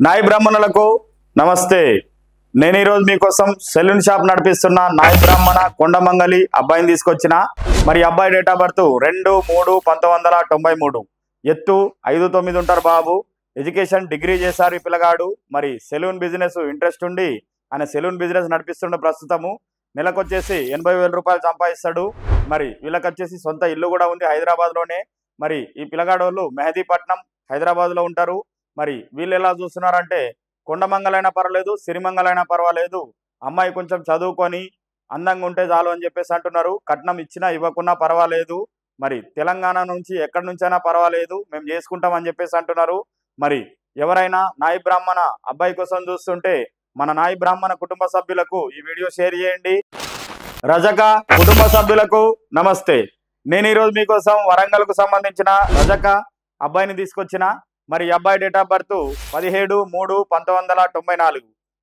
నాయి బ్రాహ్మణులకు నమస్తే। నేను ఈ రోజు మీకోసం సెలూన్ షాప్ నడిపిస్తున్న నాయి బ్రాహ్మణ కొండమంగలి అబ్బాయిని తీసుకొచ్చిన। మరి అబ్బాయి డేట్ ఆఫ్ బర్త్ 2-3-1993, ఎత్తు 5'9" ఉంటారు బాబు। ఎడ్యుకేషన్ డిగ్రీ చేశారు ఈ పిల్లగాడు। మరి సెలూన్ బిజినెస్ ఇంట్రెస్ట్ ఉండి ఆయన సెలూన్ బిజినెస్ నడిపిస్తున్న ప్రస్తుతము నెలకు వచ్చేసి 80,000 రూపాయలు సంపాదిస్తాడు। మరి వీళ్ళకి వచ్చేసి సొంత ఇల్లు కూడా ఉంది హైదరాబాద్లోనే। మరి ఈ పిల్లగాడోళ్ళు మెహదీపట్నం హైదరాబాద్లో ఉంటారు। మరి వీళ్ళు ఎలా చూస్తున్నారంటే కొండమంగలైనా పర్వాలేదు, సిరిమంగలైనా పర్వాలేదు, అమ్మాయి కొంచెం చదువుకొని అందంగా ఉంటే చాలు అని చెప్పేసి అంటున్నారు। కట్నం ఇచ్చినా ఇవ్వకున్నా పర్వాలేదు, మరి తెలంగాణ నుంచి ఎక్కడి నుంచైనా పర్వాలేదు, మేము చేసుకుంటామని చెప్పేసి అంటున్నారు। మరి ఎవరైనా నాయి బ్రాహ్మణ అబ్బాయి కోసం చూస్తుంటే మన నాయి బ్రాహ్మణ కుటుంబ సభ్యులకు ఈ వీడియో షేర్ చేయండి। రజక కుటుంబ సభ్యులకు నమస్తే। నేను ఈరోజు మీకోసం వరంగల్కు సంబంధించిన రజక అబ్బాయిని తీసుకొచ్చిన। మరి అబ్బాయి డేట్ ఆఫ్ బర్త్ 17-3-1994,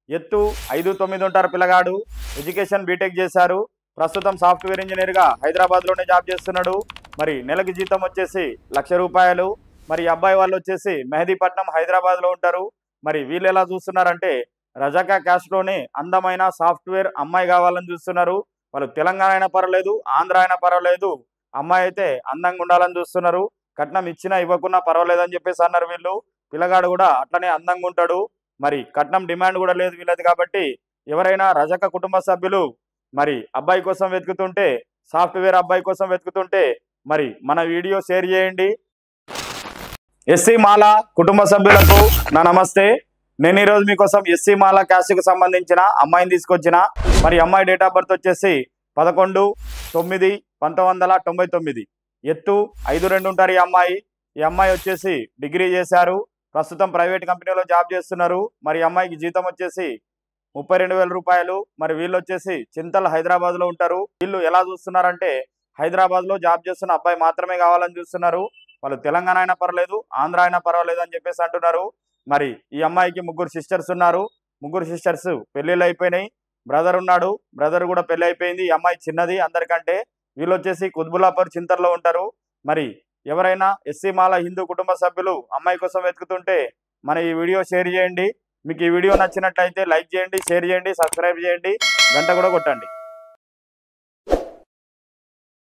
ఎత్తు 5'9" ఉంటారు పిల్లగాడు। ఎడ్యుకేషన్ బీటెక్ చేశారు। ప్రస్తుతం సాఫ్ట్వేర్ ఇంజనీర్గా హైదరాబాద్లోనే జాబ్ చేస్తున్నాడు। మరి నెలకి జీతం వచ్చేసి 1,00,000 రూపాయలు। మరి అబ్బాయి వాళ్ళు వచ్చేసి మెహదీపట్నం హైదరాబాద్లో ఉంటారు। మరి వీళ్ళు ఎలా చూస్తున్నారంటే రజకా క్యాస్ట్లోనే అందమైన సాఫ్ట్వేర్ అమ్మాయి కావాలని చూస్తున్నారు। వాళ్ళు తెలంగాణ అయినా పర్వాలేదు, ఆంధ్ర అయినా పర్వాలేదు, అమ్మాయి అయితే అందంగా ఉండాలని చూస్తున్నారు। కట్నం ఇచ్చినా ఇవ్వకున్నా పర్వాలేదని చెప్పేసి అన్నారు వీళ్ళు। పిల్లగాడు కూడా అట్లనే అందంగా ఉంటాడు। మరి కట్నం డిమాండ్ కూడా లేదు వీళ్ళది కాబట్టి ఎవరైనా రజక కుటుంబ సభ్యులు మరి అబ్బాయి కోసం వెతుకుతుంటే, సాఫ్ట్వేర్ అబ్బాయి కోసం వెతుకుతుంటే మరి మన వీడియో షేర్ చేయండి। ఎస్సీ మాల కుటుంబ సభ్యులకు నా నమస్తే। నేను ఈరోజు మీకోసం ఎస్సీ మాల క్యాస్ట్కి సంబంధించిన అమ్మాయిని తీసుకొచ్చిన। మరి అమ్మాయి డేట్ ఆఫ్ బర్త్ వచ్చేసి 11-9-1999, ఎత్తు 5'2" ఉంటారు ఈ అమ్మాయి। ఈ అమ్మాయి వచ్చేసి డిగ్రీ చేశారు। ప్రస్తుతం ప్రైవేట్ కంపెనీలో జాబ్ చేస్తున్నారు। మరి అమ్మాయికి జీతం వచ్చేసి 32,000 రూపాయలు। మరి వీళ్ళు వచ్చేసి చింతల్ హైదరాబాద్లో ఉంటారు। వీళ్ళు ఎలా చూస్తున్నారంటే హైదరాబాద్లో జాబ్ చేస్తున్న అబ్బాయి మాత్రమే కావాలని చూస్తున్నారు। వాళ్ళు తెలంగాణ అయినా పర్వాలేదు, ఆంధ్ర అయినా పర్వాలేదు అని చెప్పేసి అంటున్నారు। మరి ఈ అమ్మాయికి 3 సిస్టర్స్ ఉన్నారు। 3 సిస్టర్స్ పెళ్ళిళ్ళు అయిపోయినాయి। బ్రదర్ ఉన్నాడు, బ్రదర్ కూడా పెళ్ళి అయిపోయింది। ఈ అమ్మాయి చిన్నది అందరికంటే। వీళ్ళు వచ్చేసి కుత్బుల్లాపూర్ చింతల్లో ఉంటారు। మరి ఎవరైనా ఎస్సీ మాల హిందూ కుటుంబ సభ్యులు అమ్మాయి కోసం వెతుకుతుంటే మన ఈ వీడియో షేర్ చేయండి। మీకు ఈ వీడియో నచ్చినట్లయితే లైక్ చేయండి, షేర్ చేయండి, సబ్స్క్రైబ్ చేయండి, గంట కూడా కొట్టండి।